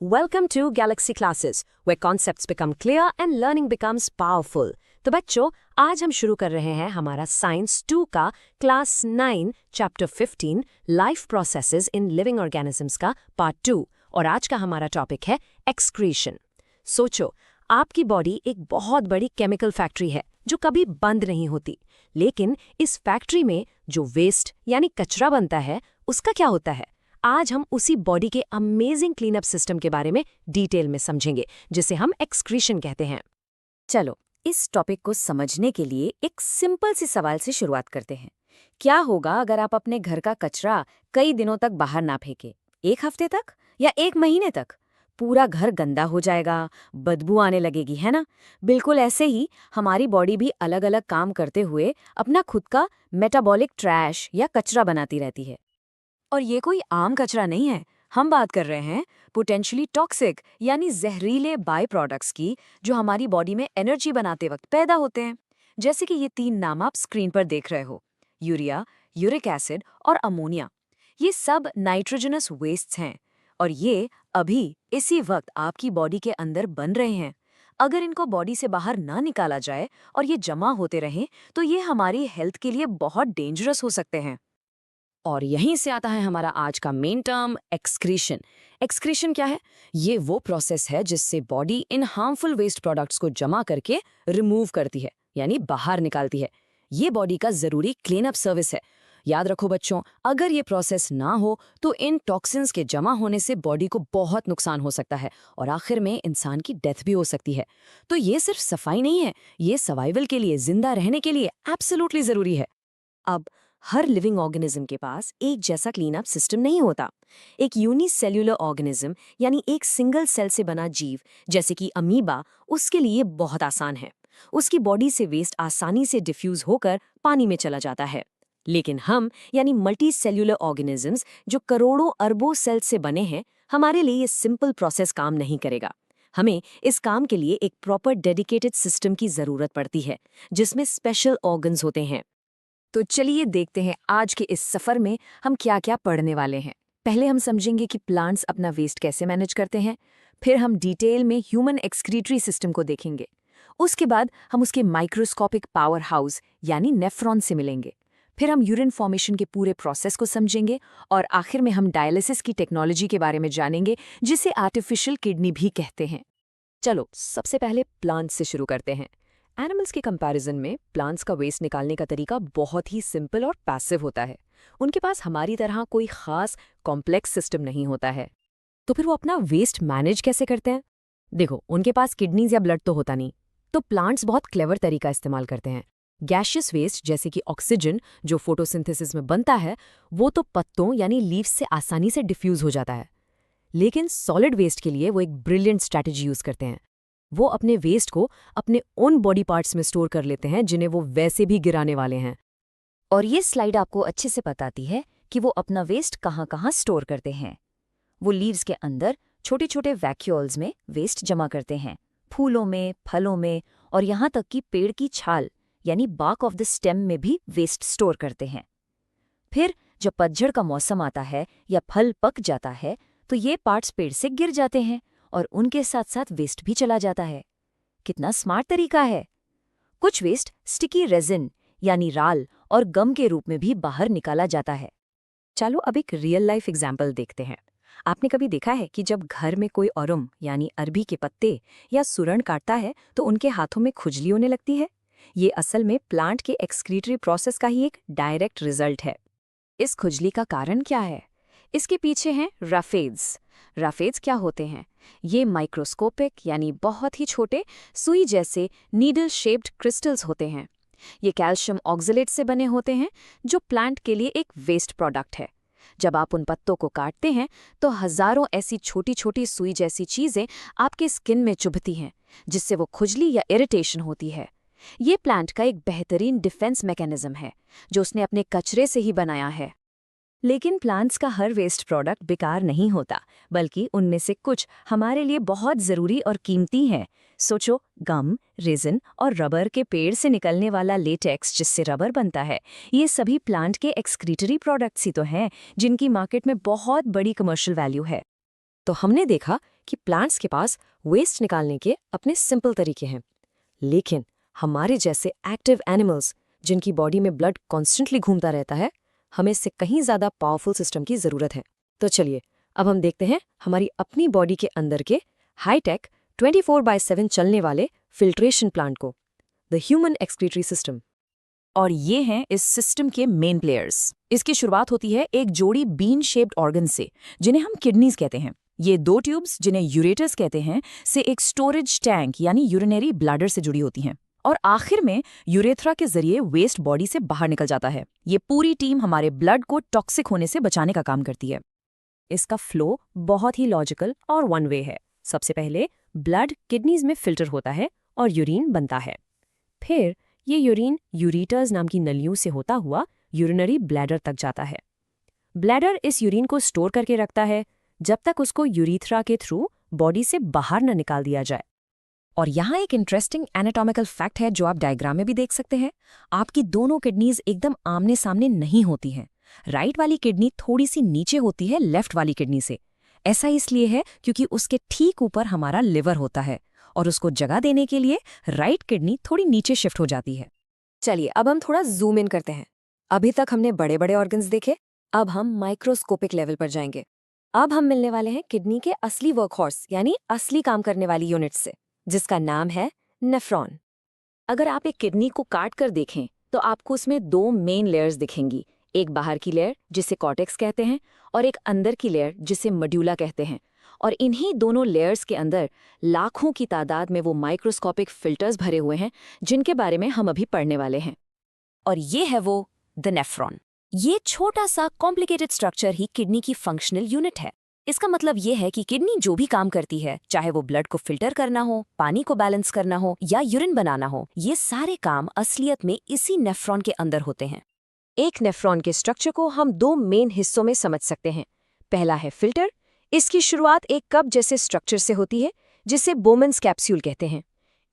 Welcome to Galaxy Classes, where concepts become clear and learning becomes powerful. तो बच्चों, आज हम शुरू कर रहे हैं हमारा साइंस 2 का class 9 chapter 15 life processes in living organisms का पार्ट 2 और आज का हमारा टॉपिक है एक्सक्रीशन। सोचो, आपकी बॉडी एक बहुत बड़ी केमिकल फैक्ट्री है जो कभी बंद नहीं होती, लेकिन इस फैक्ट्री में जो वेस्ट यानी कचरा बनता है उसका क्या होता है? आज हम उसी बॉडी के अमेजिंग क्लीनअप सिस्टम के बारे में डिटेल में समझेंगे, जिसे हम एक्सक्रीशन कहते हैं। चलो, इस टॉपिक को समझने के लिए एक सिंपल सी सवाल से शुरुआत करते हैं। क्या होगा अगर आप अपने घर का कचरा कई दिनों तक बाहर ना फेंके? एक हफ्ते तक या एक महीने तक? पूरा घर गंदा हो जाएगा, बदबू आने लगेगी, है ना? बिल्कुल ऐसे ही हमारी बॉडी भी अलग अलग काम करते हुए अपना खुद का मेटाबॉलिक ट्रैश या कचरा बनाती रहती है। और ये कोई आम कचरा नहीं है, हम बात कर रहे हैं पोटेंशियली टॉक्सिक यानी जहरीले बाय प्रोडक्ट्स की, जो हमारी बॉडी में एनर्जी बनाते वक्त पैदा होते हैं। जैसे कि ये 3 नाम आप स्क्रीन पर देख रहे हो, यूरिया, यूरिक एसिड और अमोनिया। ये सब नाइट्रोजनस वेस्ट्स हैं और ये अभी इसी वक्त आपकी बॉडी के अंदर बन रहे हैं। अगर इनको बॉडी से बाहर ना निकाला जाए और ये जमा होते रहें तो ये हमारी हेल्थ के लिए बहुत डेंजरस हो सकते हैं। और यहीं से आता है हमारा आज का मेन टर्म एक्सक्रीशन। एक्सक्रीशन क्या है? ये वो प्रोसेस है जिससे बॉडी इन हार्मफुल वेस्ट प्रोडक्ट्स को जमा करके रिमूव करती है, यानी बाहर निकालती है। ये बॉडी का जरूरी क्लीनअप सर्विस है। याद रखो बच्चों, अगर ये प्रोसेस ना हो तो इन टॉक्सिन्स के जमा होने से बॉडी को बहुत नुकसान हो सकता है और आखिर में इंसान की डेथ भी हो सकती है। तो ये सिर्फ सफाई नहीं है, ये सर्वाइवल के लिए, जिंदा रहने के लिए एब्सोल्युटली जरूरी है। अब हर लिविंग ऑर्गेनिज्म के पास एक जैसा क्लीनअप सिस्टम नहीं होता। एक यूनिसेल्युलर ऑर्गेनिज्म यानी एक सिंगल सेल से बना जीव जैसे कि अमीबा, उसके लिए बहुत आसान है। उसकी बॉडी से वेस्ट आसानी से डिफ्यूज होकर पानी में चला जाता है। लेकिन हम यानी मल्टी सेल्युलर ऑर्गेनिजम्स जो करोड़ों अरबों सेल से बने हैं, हमारे लिए ये सिंपल प्रोसेस काम नहीं करेगा। हमें इस काम के लिए एक प्रॉपर डेडिकेटेड सिस्टम की जरूरत पड़ती है, जिसमें स्पेशल ऑर्गन्स होते हैं। तो चलिए देखते हैं आज के इस सफर में हम क्या क्या पढ़ने वाले हैं। पहले हम समझेंगे कि प्लांट्स अपना वेस्ट कैसे मैनेज करते हैं, फिर हम डिटेल में ह्यूमन एक्सक्रीटरी सिस्टम को देखेंगे। उसके बाद हम उसके माइक्रोस्कोपिक पावर हाउस यानी नेफ्रॉन से मिलेंगे। फिर हम यूरिन फॉर्मेशन के पूरे प्रोसेस को समझेंगे और आखिर में हम डायलिसिस की टेक्नोलॉजी के बारे में जानेंगे, जिसे आर्टिफिशियल किडनी भी कहते हैं। चलो, सबसे पहले प्लांट्स से शुरू करते हैं। एनिमल्स के कंपैरिजन में प्लांट्स का वेस्ट निकालने का तरीका बहुत ही सिंपल और पैसिव होता है। उनके पास हमारी तरह कोई खास कॉम्प्लेक्स सिस्टम नहीं होता है। तो फिर वो अपना वेस्ट मैनेज कैसे करते हैं? देखो, उनके पास किडनीज या ब्लड तो होता नहीं, तो प्लांट्स बहुत क्लेवर तरीका इस्तेमाल करते हैं। गैशियस वेस्ट जैसे कि ऑक्सीजन जो फोटोसिंथेसिस में बनता है, वो तो पत्तों यानी लीव्स से आसानी से डिफ्यूज हो जाता है। लेकिन सॉलिड वेस्ट के लिए वो एक ब्रिलियंट स्ट्रैटेजी यूज करते हैं। वो अपने वेस्ट को अपने ओन बॉडी पार्ट्स में स्टोर कर लेते हैं, जिन्हें वो वैसे भी गिराने वाले हैं। और ये स्लाइड आपको अच्छे से बताती है कि वो अपना वेस्ट कहाँ कहाँ स्टोर करते हैं। वो लीव्स के अंदर छोटे छोटे वैक्यूल्स में वेस्ट जमा करते हैं, फूलों में, फलों में और यहाँ तक कि पेड़ की छाल यानी बार्क ऑफ द स्टेम में भी वेस्ट स्टोर करते हैं। फिर जब पतझड़ का मौसम आता है या फल पक जाता है तो ये पार्ट्स पेड़ से गिर जाते हैं और उनके साथ साथ वेस्ट भी चला जाता है। कितना स्मार्ट तरीका है। कुछ वेस्ट स्टिकी रेजिन यानी राल और गम के रूप में भी बाहर निकाला जाता है। चलो अब एक रियल लाइफ एग्जाम्पल देखते हैं। आपने कभी देखा है कि जब घर में कोई अरुम यानी अरबी के पत्ते या सुरण काटता है तो उनके हाथों में खुजली होने लगती है? ये असल में प्लांट के एक्सक्रीटरी प्रोसेस का ही एक डायरेक्ट रिजल्ट है। इस खुजली का कारण क्या है? इसके पीछे हैं राफेड्स। राफेड्स क्या होते हैं? ये माइक्रोस्कोपिक यानी बहुत ही छोटे सुई जैसे नीडल शेप्ड क्रिस्टल्स होते हैं। ये कैल्शियम ऑक्सलेट से बने होते हैं, जो प्लांट के लिए एक वेस्ट प्रोडक्ट है। जब आप उन पत्तों को काटते हैं तो हजारों ऐसी छोटी छोटी सुई जैसी चीजें आपके स्किन में चुभती हैं, जिससे वो खुजली या इरिटेशन होती है। ये प्लांट का एक बेहतरीन डिफेंस मैकेनिज्म है, जो उसने अपने कचरे से ही बनाया है। लेकिन प्लांट्स का हर वेस्ट प्रोडक्ट बेकार नहीं होता, बल्कि उनमें से कुछ हमारे लिए बहुत ज़रूरी और कीमती हैं। सोचो, गम, रेजिन और रबर के पेड़ से निकलने वाला लेटेक्स जिससे रबर बनता है, ये सभी प्लांट के एक्सक्रीटरी प्रोडक्ट्स ही तो हैं, जिनकी मार्केट में बहुत बड़ी कमर्शियल वैल्यू है। तो हमने देखा कि प्लांट्स के पास वेस्ट निकालने के अपने सिंपल तरीके हैं, लेकिन हमारे जैसे एक्टिव एनिमल्स जिनकी बॉडी में ब्लड कॉन्स्टेंटली घूमता रहता है, हमें इससे कहीं ज़्यादा पावरफुल सिस्टम की ज़रूरत है। तो चलिए अब हम देखते हैं हमारी अपनी बॉडी के अंदर के हाईटेक 24/7 चलने वाले फिल्ट्रेशन प्लांट को, द ह्यूमन एक्सक्रीटरी सिस्टम। और ये हैं इस सिस्टम के मेन प्लेयर्स। इसकी शुरुआत होती है एक जोड़ी बीन शेप्ड ऑर्गन से, जिन्हें हम किडनीज कहते हैं। ये दो ट्यूब्स, जिन्हें यूरेटर्स कहते हैं, से एक स्टोरेज टैंक यानी यूरिनरी ब्लैडर से जुड़ी होती हैं। और आखिर में यूरेथ्रा के जरिए वेस्ट बॉडी से बाहर निकल जाता है। ये पूरी टीम हमारे ब्लड को टॉक्सिक होने से बचाने का काम करती है। इसका फ्लो बहुत ही लॉजिकल और वन वे है। सबसे पहले ब्लड किडनीज में फिल्टर होता है और यूरिन बनता है। फिर ये यूरिन यूरेटर्स नाम की नलियों से होता हुआ यूरिनरी ब्लैडर तक जाता है। ब्लैडर इस यूरिन को स्टोर करके रखता है जब तक उसको यूरेथ्रा के थ्रू बॉडी से बाहर न निकाल दिया जाए। और यहाँ एक इंटरेस्टिंग एनाटॉमिकल फैक्ट है जो आप डायग्राम में भी देख सकते हैं। आपकी दोनों किडनीज एकदम आमने सामने नहीं होती हैं। राइट वाली किडनी थोड़ी सी नीचे होती है लेफ्ट वाली किडनी से। ऐसा इसलिए है क्योंकि उसके ठीक ऊपर हमारा लिवर होता है और उसको जगह देने के लिए राइट किडनी थोड़ी नीचे शिफ्ट हो जाती है। चलिए अब हम थोड़ा जूम इन करते हैं। अभी तक हमने बड़े बड़े ऑर्गन्स देखे, अब हम माइक्रोस्कोपिक लेवल पर जाएंगे। अब हम मिलने वाले हैं किडनी के असली वर्कहॉर्स यानी असली काम करने वाली यूनिट से, जिसका नाम है नेफ्रॉन। अगर आप एक किडनी को काट कर देखें तो आपको उसमें दो मेन लेयर्स दिखेंगी। एक बाहर की लेयर जिसे कॉर्टेक्स कहते हैं और एक अंदर की लेयर जिसे मड्यूला कहते हैं। और इन्हीं दोनों लेयर्स के अंदर लाखों की तादाद में वो माइक्रोस्कोपिक फिल्टर्स भरे हुए हैं जिनके बारे में हम अभी पढ़ने वाले हैं। और ये है वो द नेफ्रॉन। ये छोटा सा कॉम्प्लिकेटेड स्ट्रक्चर ही किडनी की फंक्शनल यूनिट है। इसका मतलब ये है कि किडनी जो भी काम करती है, चाहे वो ब्लड को फिल्टर करना हो, पानी को बैलेंस करना हो या यूरिन बनाना हो, ये सारे काम असलियत में इसी नेफ्रॉन के अंदर होते हैं। एक नेफ्रॉन के स्ट्रक्चर को हम दो मेन हिस्सों में समझ सकते हैं। पहला है फिल्टर। इसकी शुरुआत एक कप जैसे स्ट्रक्चर से होती है जिसे बोमन्स कैप्सूल कहते हैं।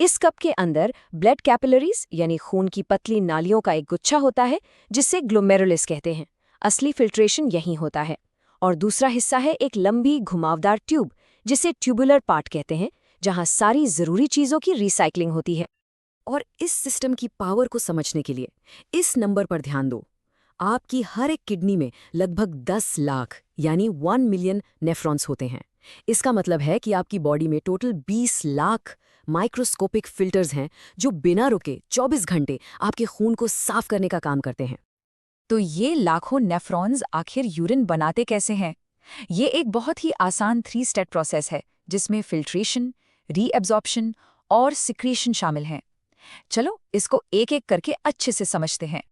इस कप के अंदर ब्लड कैपिलरीज यानी खून की पतली नालियों का एक गुच्छा होता है जिसे ग्लोमेरुलस कहते हैं। असली फिल्ट्रेशन यहीं होता है। और दूसरा हिस्सा है एक लंबी घुमावदार ट्यूब जिसे ट्यूबुलर पार्ट कहते हैं, जहां सारी जरूरी चीजों की रिसाइकलिंग होती है। और इस सिस्टम की पावर को समझने के लिए इस नंबर पर ध्यान दो। आपकी हर एक किडनी में लगभग 10 लाख यानी 1 मिलियन नेफ्रॉन्स होते हैं। इसका मतलब है कि आपकी बॉडी में टोटल 20 लाख माइक्रोस्कोपिक फिल्टर्स हैं जो बिना रुके 24 घंटे आपके खून को साफ करने का काम करते हैं। तो ये लाखों नेफ्रॉन्स आखिर यूरिन बनाते कैसे हैं? ये एक बहुत ही आसान 3 स्टेप प्रोसेस है जिसमें फिल्ट्रेशन, रीएब्जॉर्प्शन और सिक्रीशन शामिल हैं। चलो इसको एक एक करके अच्छे से समझते हैं।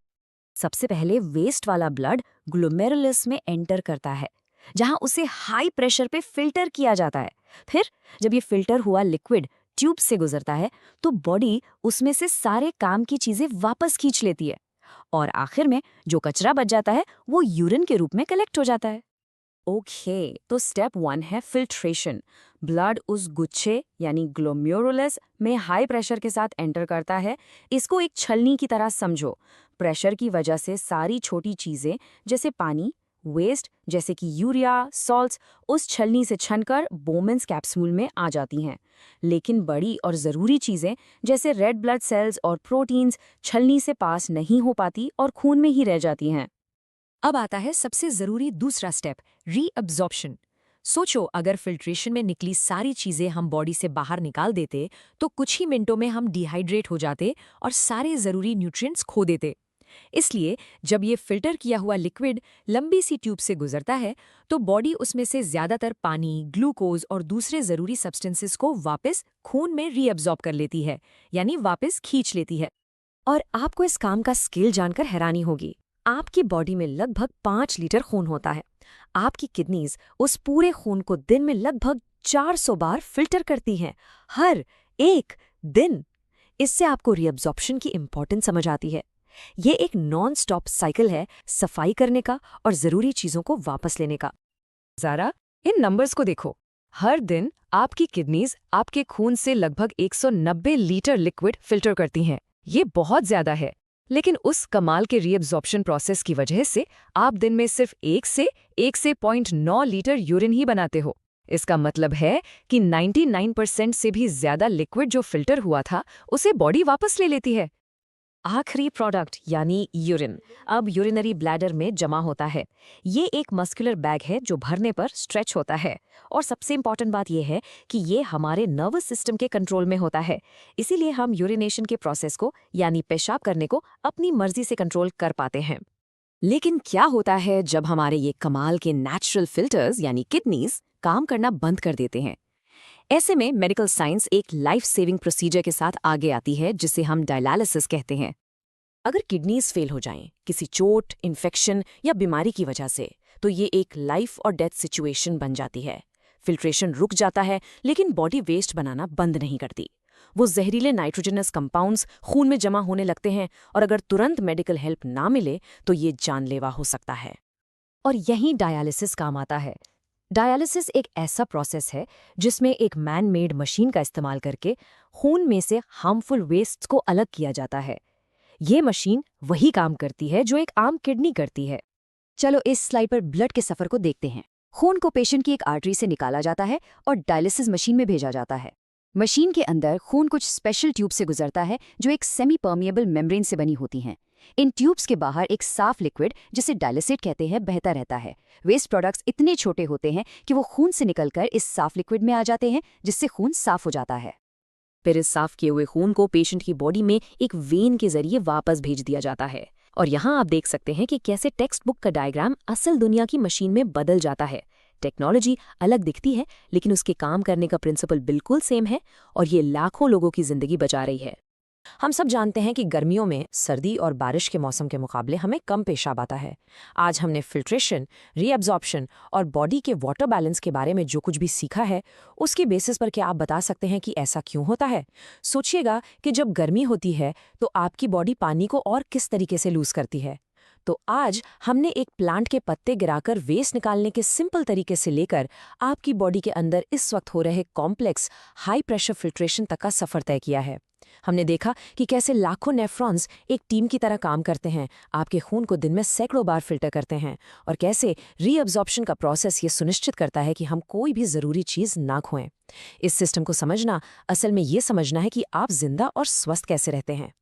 सबसे पहले वेस्ट वाला ब्लड ग्लोमेरुलस में एंटर करता है, जहां उसे हाई प्रेशर पे फिल्टर किया जाता है। फिर जब ये फिल्टर हुआ लिक्विड ट्यूब से गुजरता है तो बॉडी उसमें से सारे काम की चीजें वापस खींच लेती है और आखिर में जो कचरा बच जाता है वो यूरिन के रूप में कलेक्ट हो जाता है। ओके, तो स्टेप 1 है फिल्ट्रेशन। ब्लड उस गुच्छे यानी ग्लोमेरुलस में हाई प्रेशर के साथ एंटर करता है। इसको एक छलनी की तरह समझो। प्रेशर की वजह से सारी छोटी चीजें जैसे पानी, वेस्ट जैसे कि यूरिया, सॉल्ट्स उस छलनी से छनकर बोमन्स कैप्सूल में आ जाती हैं। लेकिन बड़ी और ज़रूरी चीज़ें जैसे रेड ब्लड सेल्स और प्रोटीन्स छलनी से पास नहीं हो पाती और खून में ही रह जाती हैं। अब आता है सबसे ज़रूरी दूसरा स्टेप, रीअब्जॉर्प्शन। सोचो अगर फिल्ट्रेशन में निकली सारी चीज़ें हम बॉडी से बाहर निकाल देते तो कुछ ही मिनटों में हम डिहाइड्रेट हो जाते और सारे ज़रूरी न्यूट्रिएंट्स खो देते। इसलिए जब ये फिल्टर किया हुआ लिक्विड लंबी सी ट्यूब से गुजरता है तो बॉडी उसमें से ज्यादातर पानी, ग्लूकोज और दूसरे जरूरी सब्सटेंसेस को वापस खून में रीअब्जॉर्ब कर लेती है, यानी वापस खींच लेती है। और आपको इस काम का स्केल जानकर हैरानी होगी। आपकी बॉडी में लगभग 5 लीटर खून होता है। आपकी किडनीज उस पूरे खून को दिन में लगभग 400 बार फिल्टर करती हैं, हर एक दिन। इससे आपको रीअब्जॉर्प्शन की इंपॉर्टेंस समझ आती है। ये एक नॉन स्टॉप साइकिल है सफाई करने का और जरूरी चीजों को वापस लेने का। जरा इन नंबर्स को देखो। हर दिन आपकी किडनीज आपके खून से लगभग 190 लीटर लिक्विड फिल्टर करती हैं। ये बहुत ज्यादा है, लेकिन उस कमाल के रीअब्जॉर्प्शन प्रोसेस की वजह से आप दिन में सिर्फ 1 से 1.9 लीटर यूरिन ही बनाते हो। इसका मतलब है कि 99% से भी ज्यादा लिक्विड जो फिल्टर हुआ था उसे बॉडी वापस ले लेती है। आखिरी प्रोडक्ट यानी यूरिन अब यूरिनरी ब्लैडर में जमा होता है। ये एक मस्कुलर बैग है जो भरने पर स्ट्रेच होता है। और सबसे इम्पॉर्टेंट बात यह है कि ये हमारे नर्वस सिस्टम के कंट्रोल में होता है। इसीलिए हम यूरिनेशन के प्रोसेस को यानी पेशाब करने को अपनी मर्जी से कंट्रोल कर पाते हैं। लेकिन क्या होता है जब हमारे ये कमाल के नेचुरल फिल्टर्स यानी किडनीज काम करना बंद कर देते हैं? ऐसे में मेडिकल साइंस एक लाइफ सेविंग प्रोसीजर के साथ आगे आती है जिसे हम डायलिसिस कहते हैं। अगर किडनीज फेल हो जाएं, किसी चोट, इन्फेक्शन या बीमारी की वजह से, तो ये एक लाइफ और डेथ सिचुएशन बन जाती है। फिल्ट्रेशन रुक जाता है लेकिन बॉडी वेस्ट बनाना बंद नहीं करती। वो जहरीले नाइट्रोजनस कंपाउंड्स खून में जमा होने लगते हैं और अगर तुरंत मेडिकल हेल्प ना मिले तो ये जानलेवा हो सकता है। और यहीं डायलिसिस काम आता है। डायलिसिस एक ऐसा प्रोसेस है जिसमें एक मैन मेड मशीन का इस्तेमाल करके खून में से हार्मफुल वेस्ट्स को अलग किया जाता है। ये मशीन वही काम करती है जो एक आम किडनी करती है। चलो इस स्लाइड पर ब्लड के सफर को देखते हैं। खून को पेशेंट की एक आर्टरी से निकाला जाता है और डायलिसिस मशीन में भेजा जाता है। मशीन के अंदर खून कुछ स्पेशल ट्यूब से गुजरता है जो एक सेमी परमिएबल मेम्ब्रेन से बनी होती हैं। इन ट्यूब्स के बाहर एक साफ लिक्विड जिसे डायलिसेट कहते हैं बहता रहता है। वेस्ट प्रोडक्ट्स इतने छोटे होते हैं कि वो खून से निकलकर इस साफ लिक्विड में आ जाते हैं जिससे खून साफ हो जाता है। फिर इस साफ किए हुए खून को पेशेंट की बॉडी में एक वेन के जरिए वापस भेज दिया जाता है। और यहाँ आप देख सकते हैं कि कैसे टेक्स्ट बुक का डायग्राम असल दुनिया की मशीन में बदल जाता है। टेक्नोलॉजी अलग दिखती है लेकिन उसके काम करने का प्रिंसिपल बिल्कुल सेम है और ये लाखों लोगों की जिंदगी बचा रही है। हम सब जानते हैं कि गर्मियों में सर्दी और बारिश के मौसम के मुकाबले हमें कम पेशाब आता है। आज हमने फिल्ट्रेशन, रीअब्जॉर्प्शन और बॉडी के वाटर बैलेंस के बारे में जो कुछ भी सीखा है, उसकी बेसिस पर क्या आप बता सकते हैं कि ऐसा क्यों होता है? सोचिएगा कि जब गर्मी होती है तो आपकी बॉडी पानी को और किस तरीके से लूज करती है। तो आज हमने एक प्लांट के पत्ते गिराकर वेस्ट निकालने के सिंपल तरीके से लेकर आपकी बॉडी के अंदर इस वक्त हो रहे कॉम्प्लेक्स हाई प्रेशर फिल्ट्रेशन तक का सफर तय किया है। हमने देखा कि कैसे लाखों नेफ्रॉन्स एक टीम की तरह काम करते हैं, आपके खून को दिन में सैकड़ों बार फिल्टर करते हैं, और कैसे रीअब्जॉर्प्शन का प्रोसेस ये सुनिश्चित करता है कि हम कोई भी ज़रूरी चीज़ ना खोएं। इस सिस्टम को समझना असल में ये समझना है कि आप जिंदा और स्वस्थ कैसे रहते हैं।